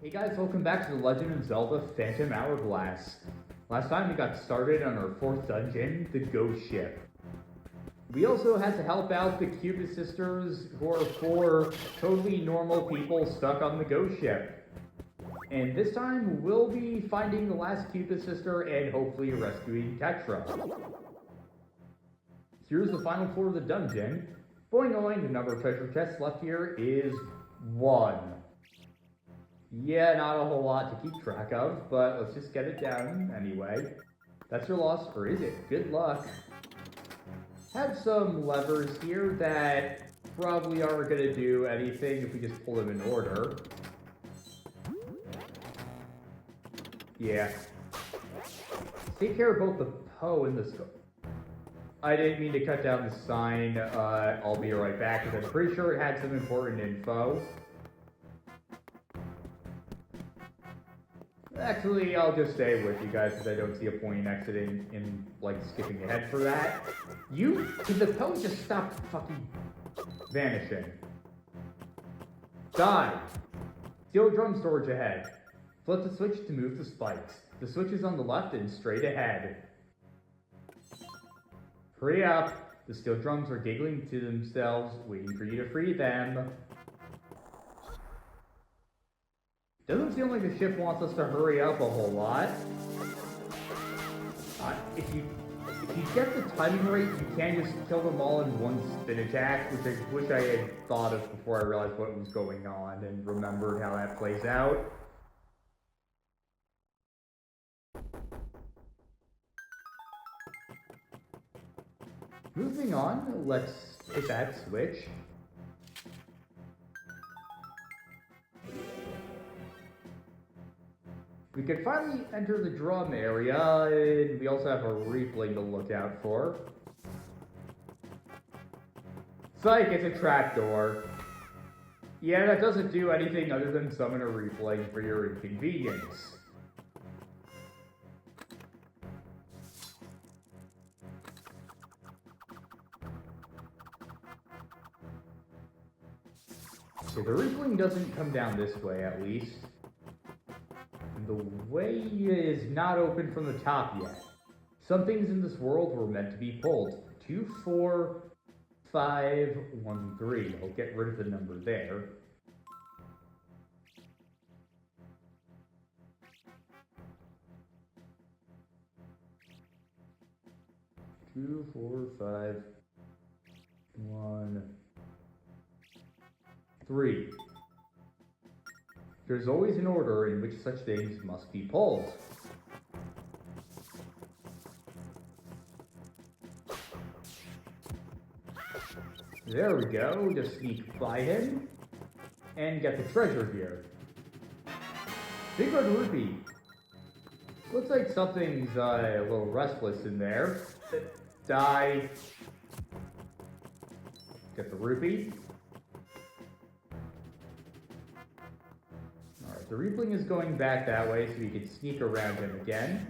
Hey guys, welcome back to The Legend of Zelda Phantom Hourglass. Last time we got started on our 4th dungeon, the Ghost Ship. We also had to help out the Cupid Sisters, who are 4 totally normal people stuck on the Ghost Ship. And this time, we'll be finding the last Cupid Sister and hopefully rescuing Tetra. Here's the final floor of the dungeon. Boing oing, the number of treasure chests left here is 1. Yeah, not a whole lot to keep track of, but let's just get it down anyway. That's your loss, or is it? Good luck. Have some levers here that probably aren't going to do anything if we just pull them in order. Yeah. Take care of both the Poe and the scope. I didn't mean to cut down the sign. I'll be right back, because I'm pretty sure it had some important info. Actually, I'll just stay with you guys because I don't see a point in exiting and, like, skipping ahead for that. Did the Poe just stop fucking vanishing? Die! Steel drum storage ahead. Flip the switch to move the spikes. The switch is on the left and straight ahead. Hurry up! The steel drums are giggling to themselves, waiting for you to free them. Doesn't seem like the ship wants us to hurry up a whole lot. If you get the timing right, you can just kill them all in one spin attack, which I wish I had thought of before I realized what was going on and remembered how that plays out. Moving on, let's hit that switch. We can finally enter the drum area, and we also have a repling to look out for. Psych, it's a trapdoor. Yeah, that doesn't do anything other than summon a repling for your inconvenience. Okay, the repling doesn't come down this way, at least. The way is not open from the top yet. Some things in this world were meant to be pulled. 2, 4, 5, 1, 3. I'll get rid of the number there. Two, 4, 5, 1, 3. There's always an order in which such things must be pulled. There we go, just sneak by him, and get the treasure here. Big Red Rupee. Looks like something's a little restless in there. Die. Get the rupee. The repling is going back that way, so we can sneak around him again.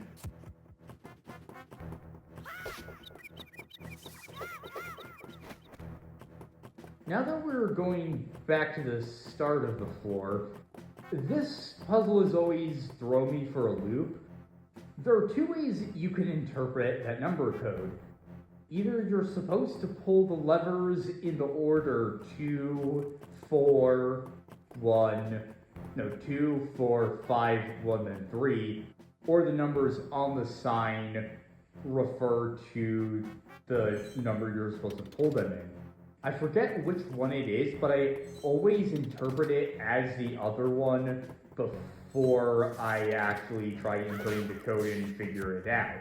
Now that we're going back to the start of the floor, this puzzle has always thrown me for a loop. There are 2 ways you can interpret that number code. Either you're supposed to pull the levers in the order 2, 4, 1... No, 2, 4, 5, 1, and 3, or the numbers on the sign refer to the number you're supposed to pull them in. I forget which one it is, but I always interpret it as the other one before I actually try inputting the code and figure it out.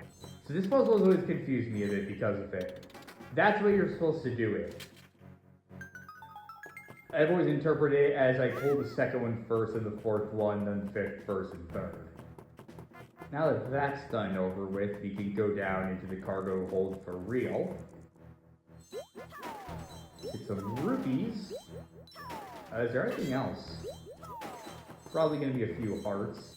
So this puzzle has always confused me a bit because of it. That's the way you're supposed to do it. I've always interpreted it as I pull the second one first and the 4th one, then the 5th, 1st, and 3rd. Now that that's done over with, we can go down into the cargo hold for real. Get some rupees. Is there anything else? Probably going to be a few hearts.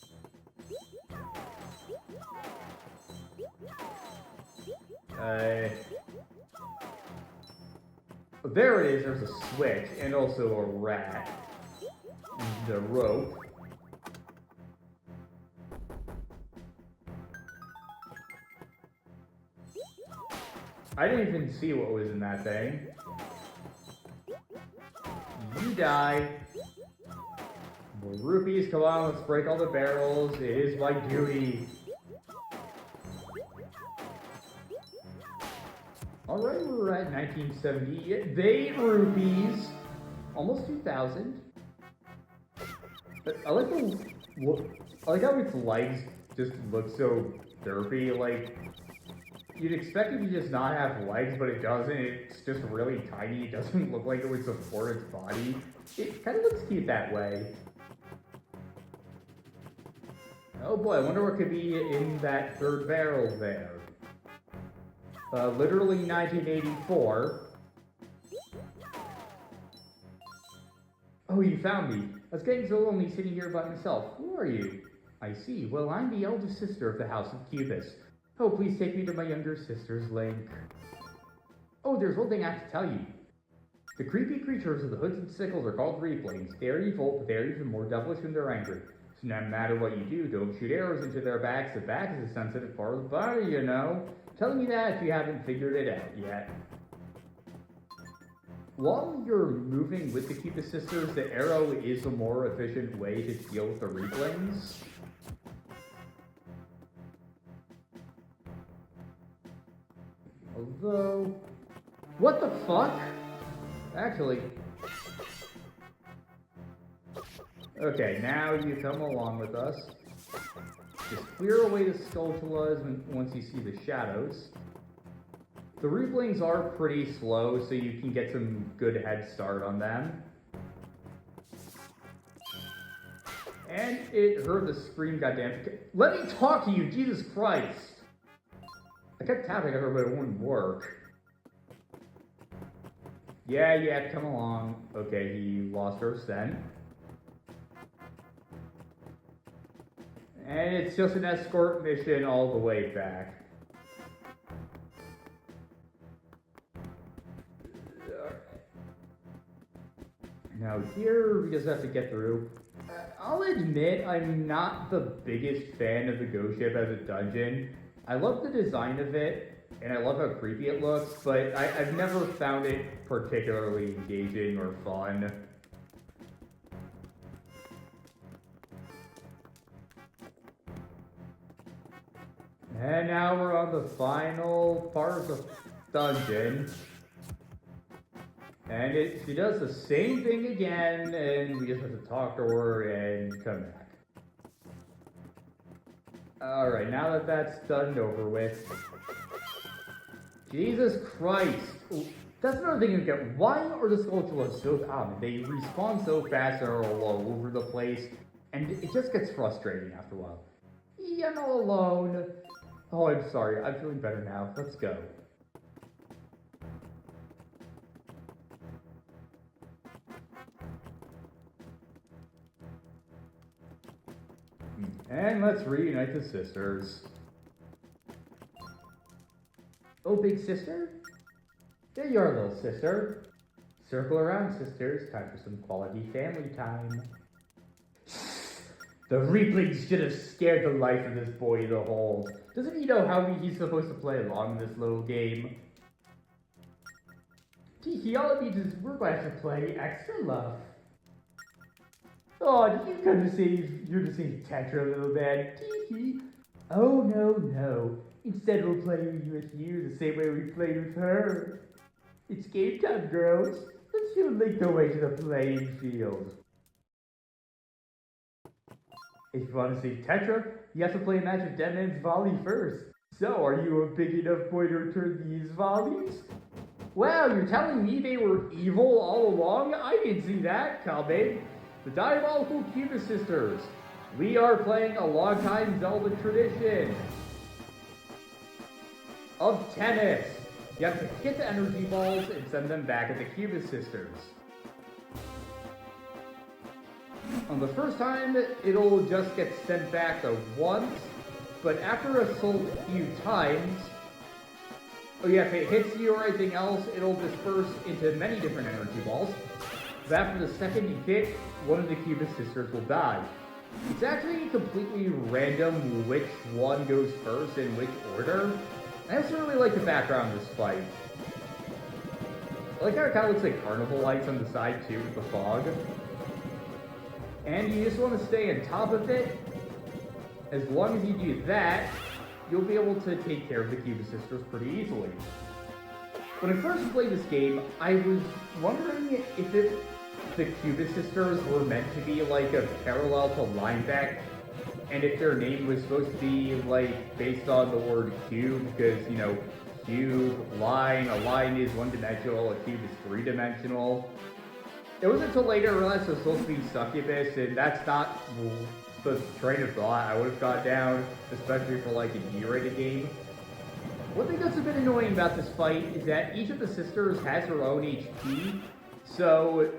There it is, there's a switch, and also a rat. And a rope. I didn't even see what was in that thing. You die. More rupees, come on, let's break all the barrels. It is my duty. Alright, we're at 1970. They 8 rupees. Almost 2,000. I like how its legs just look so derpy. Like, you'd expect it to just not have legs, but it doesn't. It's just really tiny. It doesn't look like it would support its body. It kind of looks cute that way. Oh boy, I wonder what could be in that third barrel there. Literally 1984. Oh, you found me. I was getting so lonely sitting here by myself. Who are you? I see. Well, I'm the eldest sister of the House of Cubis. Oh, please take me to my younger sister's Link. Oh, there's one thing I have to tell you. The creepy creatures of the hoods and sickles are called Reaplings. They are evil, but they are even more devilish when they're angry. So no matter what you do, don't shoot arrows into their backs. The back is a sensitive part of the body, you know. Telling me that if you haven't figured it out yet. While you're moving with the Cubis sisters, the arrow is a more efficient way to deal with the Reaplings. Although... What the fuck? Actually... Okay, now you come along with us. Just clear away the Skulltulas once you see the shadows. The Reaplings are pretty slow, so you can get some good head start on them. And it heard the scream, goddamn. Let me talk to you, Jesus Christ! I kept tapping at her, but it wouldn't work. Yeah, come along. Okay, he lost her scent. And it's just an escort mission all the way back. Now here, we just have to get through. I'll admit, I'm not the biggest fan of the ghost ship as a dungeon. I love the design of it, and I love how creepy it looks, but I've never found it particularly engaging or fun. And now we're on the final part of the dungeon. And she does the same thing again, and we just have to talk to her and come back. Alright, now that that's done and over with. Jesus Christ! That's another thing you get. Why are the Skulltulas so common? They respawn so fast and are all over the place, and it just gets frustrating after a while. I'm all alone. Oh, I'm sorry. I'm feeling better now. Let's go. And let's reunite the sisters. Oh, big sister? There you are, little sister. Circle around, sisters. Time for some quality family time. The Reaplings should have scared the life of this boy in the hole. Doesn't he know how he's supposed to play along in this little game? Tee, all it means is we're going to have to play extra love. Oh, did you come to save, you're to save Tetra, little man? Tee. Oh, no. Instead we'll play with you the same way we played with her. It's game time, girls. Let's show Link the way to the playing field. If you want to save Tetra, you have to play a match of Dead Man's Volley first. So, are you a big enough boy to return these volleys? Wow, you're telling me they were evil all along? I didn't see that coming. The Diabolical Cubis Sisters. We are playing a long-time Zelda tradition of tennis. You have to hit the energy balls and send them back at the Cubis Sisters. On the first time, it'll just get sent back once, but after a few times, if it hits you or anything else, it'll disperse into many different energy balls. But after the second you hit, one of the Cubis sisters will die. It's actually completely random which one goes first in which order. I also really like the background of this fight. I like how it kind of looks like carnival lights on the side too with the fog. And you just want to stay on top of it. As long as you do that, you'll be able to take care of the Cuba Sisters pretty easily. When I first played this game, I was wondering if the Cuba Sisters were meant to be like a parallel to Lineback, and if their name was supposed to be like based on the word cube, because you know, cube, line, a line is one-dimensional, a cube is three-dimensional. It wasn't until later I realized it was supposed to be succubus, and that's not the train of thought I would have got down, especially for like a G-rated game. One thing that's a bit annoying about this fight is that each of the sisters has her own HP, so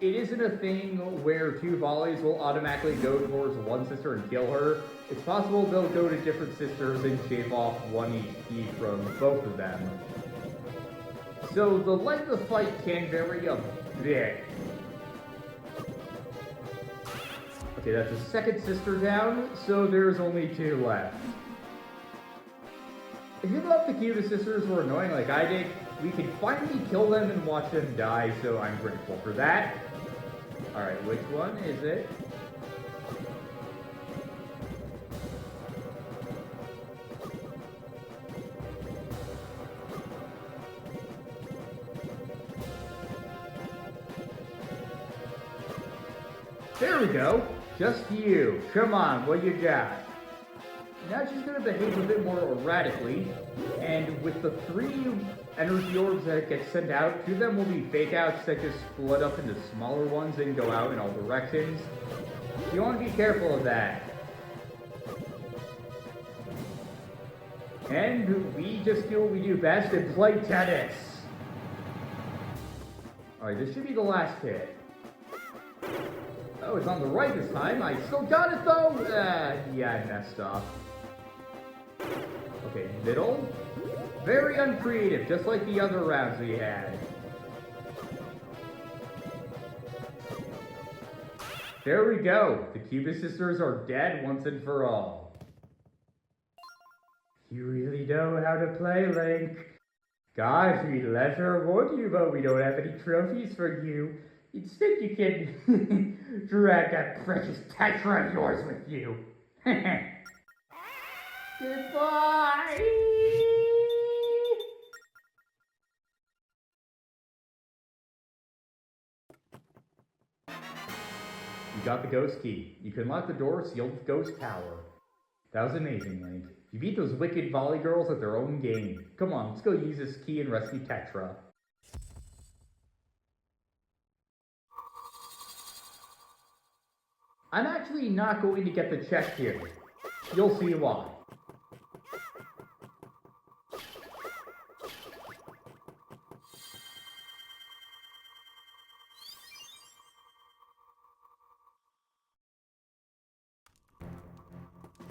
it isn't a thing where two volleys will automatically go towards one sister and kill her. It's possible they'll go to different sisters and shave off 1 HP from both of them. So the length of the fight can vary a bit. Okay, that's the second sister down, so there's only 2 left. If you thought the Cuba Sisters were annoying like I did, we can finally kill them and watch them die, so I'm grateful for that. Alright, which one is it? There we go! Just you. Come on, what you got? Now she's going to behave a bit more erratically, and with the 3 energy orbs that get sent out, 2 of them will be fake outs that just split up into smaller ones and go out in all directions. You want to be careful of that. And we just do what we do best and play tennis. Alright, this should be the last hit. Oh, it's on the right this time. I still got it though! Yeah, I messed up. Okay, middle. Very uncreative, just like the other rounds we had. There we go. The Cuba Sisters are dead once and for all. You really know how to play, Link. Gosh, we'd love to reward you, but we don't have any trophies for you. Instead, you can drag that precious Tetra of yours with you. Goodbye! You got the ghost key. You can unlock the door sealed with Ghost Tower. That was amazing, Link. You beat those wicked volley girls at their own game. Come on, let's go use this key and rescue Tetra. I'm actually not going to get the chest here. You'll see why.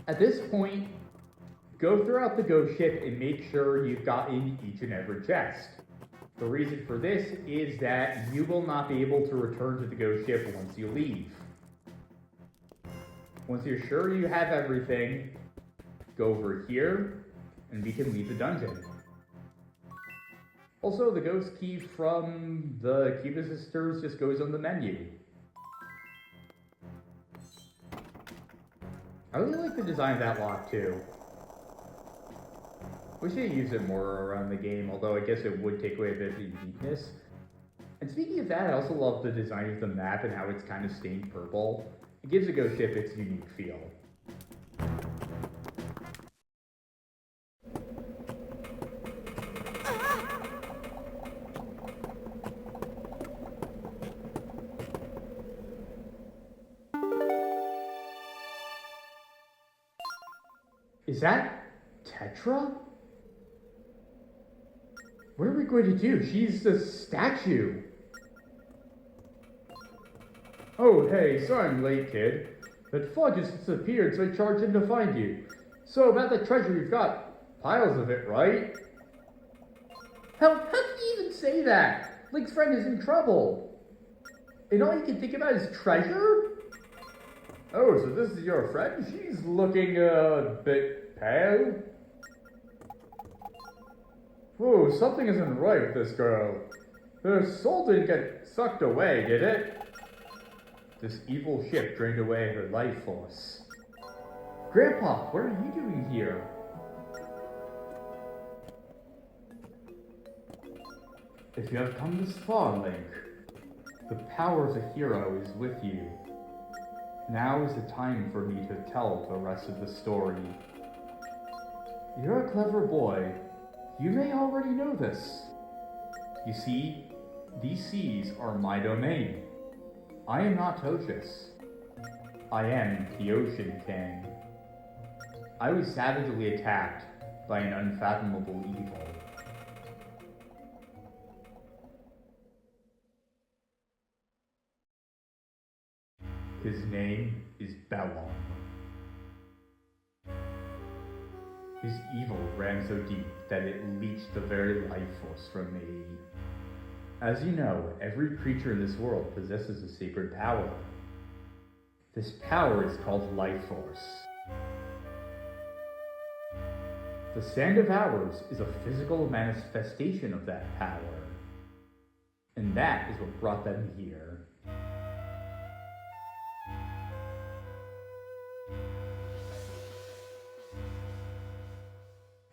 At this point, go throughout the ghost ship and make sure you've gotten each and every chest. The reason for this is that you will not be able to return to the ghost ship once you leave. Once you're sure you have everything, go over here, and we can leave the dungeon. Also, the ghost key from the Cuba Sisters just goes on the menu. I really like the design of that lock, too. Wish they used it more around the game, although I guess it would take away a bit of the uniqueness. And speaking of that, I also love the design of the map and how it's kind of stained purple. It gives the ghost ship its unique feel. Is that Tetra? What are we going to do? She's a statue. Oh, hey, sorry I'm late, kid. That fog just disappeared, so I charged in to find you. So, about the treasure you've got. Piles of it, right? How did you even say that? Link's friend is in trouble. And all you can think about is treasure? Oh, so this is your friend? She's looking a bit pale. Whoa, something isn't right with this girl. Her soul didn't get sucked away, did it? This evil ship drained away her life force. Grandpa, what are you doing here? If you have come this far, Link, the power of the hero is with you. Now is the time for me to tell the rest of the story. You're a clever boy. You may already know this. You see, these seas are my domain. I am not Tochus. I am the Ocean King. I was savagely attacked by an unfathomable evil. His name is Bellum. His evil ran so deep that it leached the very life force from me. As you know, every creature in this world possesses a sacred power. This power is called life force. The Sand of Hours is a physical manifestation of that power. And that is what brought them here.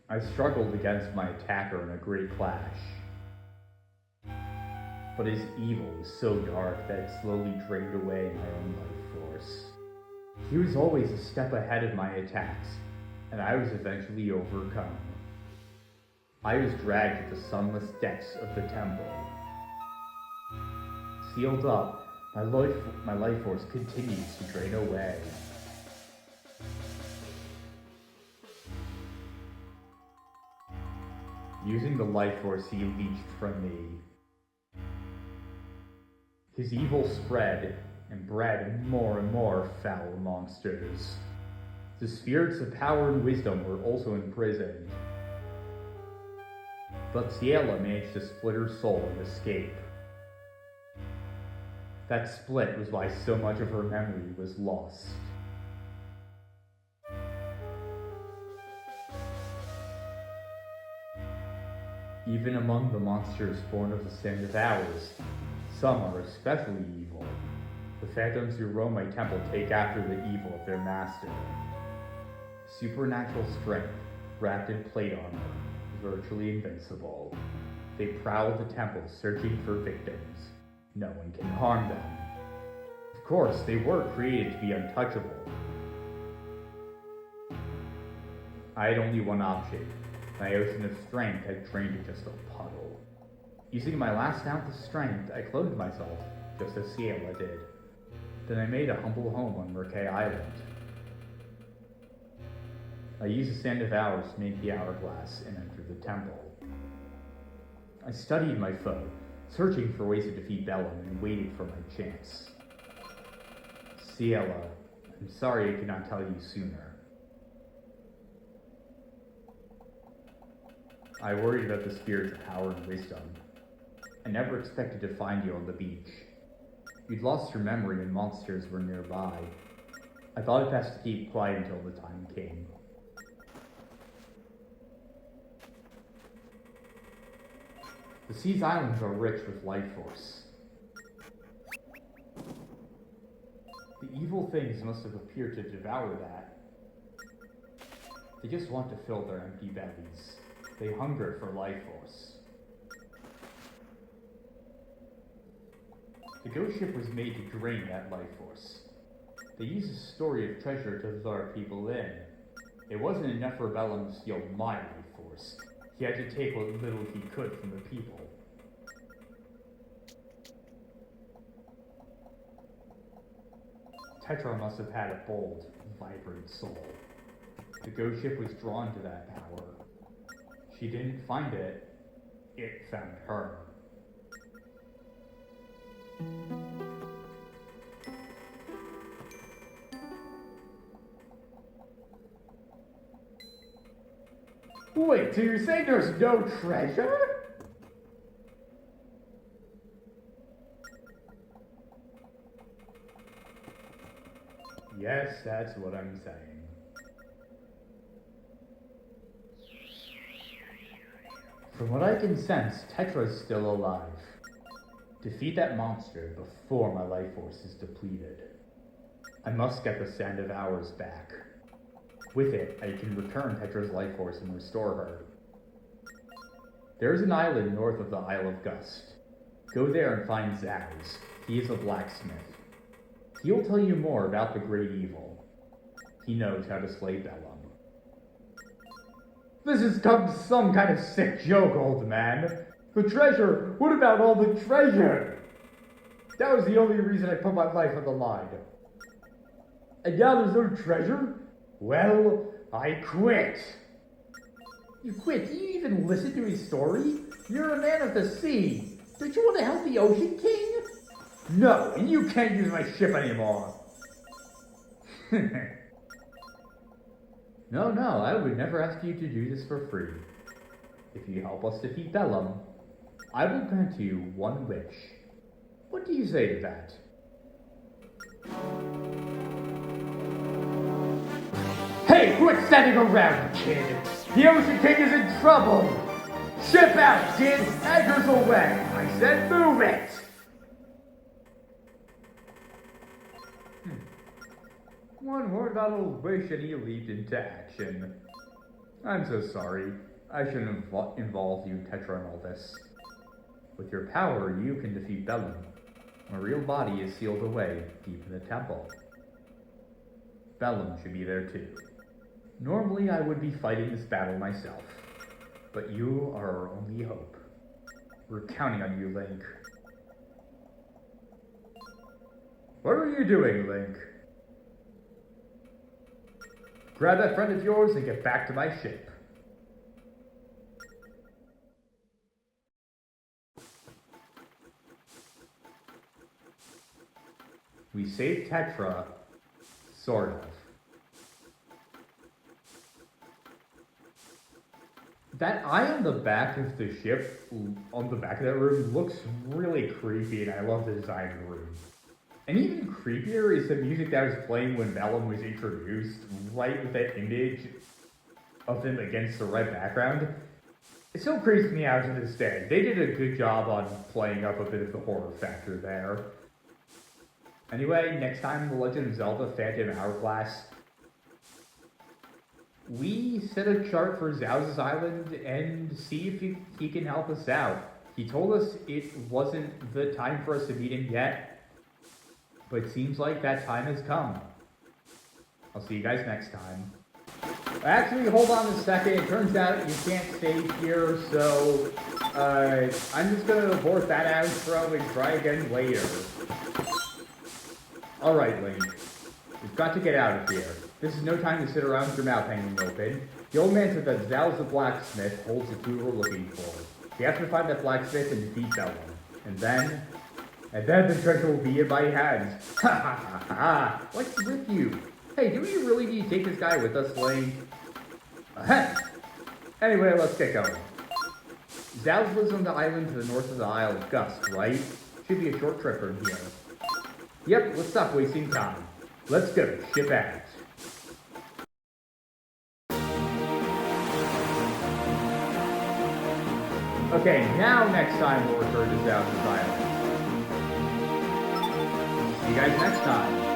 I struggled against my attacker in a great clash. But his evil was so dark that it slowly drained away my own life force. He was always a step ahead of my attacks, and I was eventually overcome. I was dragged to the sunless depths of the temple. Sealed up, my life force continues to drain away. Using the life force he leached from me, his evil spread and bred more and more foul monsters. The spirits of power and wisdom were also imprisoned. But Ciela managed to split her soul and escape. That split was why so much of her memory was lost. Even among the monsters born of the Sand of Hours, some are especially evil. The phantoms who roam my temple take after the evil of their master. Supernatural strength, wrapped in plate armor, virtually invincible. They prowl the temple searching for victims. No one can harm them. Of course, they were created to be untouchable. I had only one option. My ocean of strength had drained to just a puddle. Using my last ounce of strength, I clothed myself, just as Ciela did. Then I made a humble home on Merkei Island. I used the Sand of Hours to make the Hourglass and enter the temple. I studied my foe, searching for ways to defeat Bellum, and waited for my chance. Ciela, I'm sorry I could not tell you sooner. I worried about the spirits of power and wisdom. I never expected to find you on the beach. You'd lost your memory and monsters were nearby. I thought it best to keep quiet until the time came. The sea's islands are rich with life force. The evil things must have appeared to devour that. They just want to fill their empty bellies. They hunger for life force. The ghost ship was made to drain that life force. They used a story of treasure to lure people in. It wasn't enough for Bellum to steal my life force. He had to take what little he could from the people. Tetra must have had a bold, vibrant soul. The ghost ship was drawn to that power. She didn't find it, it found her. Wait, so you're saying there's no treasure? Yes, that's what I'm saying. From what I can sense, Tetra's still alive. Defeat that monster before my life force is depleted. I must get the Sand of Hours back. With it, I can return Tetra's life force and restore her. There's an island north of the Isle of Gust. Go there and find Zaz. He is a blacksmith. He'll tell you more about the great evil. He knows how to slay Bellum. This has come to some kind of sick joke, old man. The treasure! What about all the treasure? That was the only reason I put my life on the line. And now there's no treasure? Well, I quit. You quit? Do you even listen to his story? You're a man of the sea. Don't you want to help the Ocean King? No, and you can't use my ship anymore. No, I would never ask you to do this for free. If you help us defeat Bellum, I will grant you one wish. What do you say to that? Hey, quit standing around, kid! The Ocean King is in trouble! Ship out, kid! Anchors away! I said move it! One word about old wish and he leaped into action. I'm so sorry. I shouldn't have involved you, Tetra, in all this. With your power, you can defeat Bellum. My real body is sealed away deep in the temple. Bellum should be there too. Normally, I would be fighting this battle myself, but you are our only hope. We're counting on you, Link. What are you doing, Link? Grab that friend of yours and get back to my ship. We saved Tetra, sort of. That eye on the back of the ship, on the back of that room, looks really creepy, and I love the design of the room. And even creepier is the music that was playing when Bellum was introduced, right with that image of him against the red background. It still creeps me out to this day. They did a good job on playing up a bit of the horror factor there. Anyway, next time in The Legend of Zelda Phantom Hourglass, we set a chart for Zaz's Island and see if he can help us out. He told us it wasn't the time for us to meet him yet, but it seems like that time has come. I'll see you guys next time. Actually, hold on a second. It turns out you can't stay here, so I'm just gonna abort that outro and try again later. Alright, Link. We've got to get out of here. This is no time to sit around with your mouth hanging open. The old man said that Zal's the blacksmith holds the clue we're looking for. We have to find that blacksmith and defeat Bellum. And then the treasure will be in my hands. Ha ha ha ha! What's with you? Hey, do we really need to take this guy with us, Link? Anyway, let's get going. Zal's lives on the island to the north of the Isle of Gust, right? Should be a short trip from here. Yep, let's stop wasting time. Let's go, ship out. Okay, now next time we'll return to Zal's Island. See you guys next time.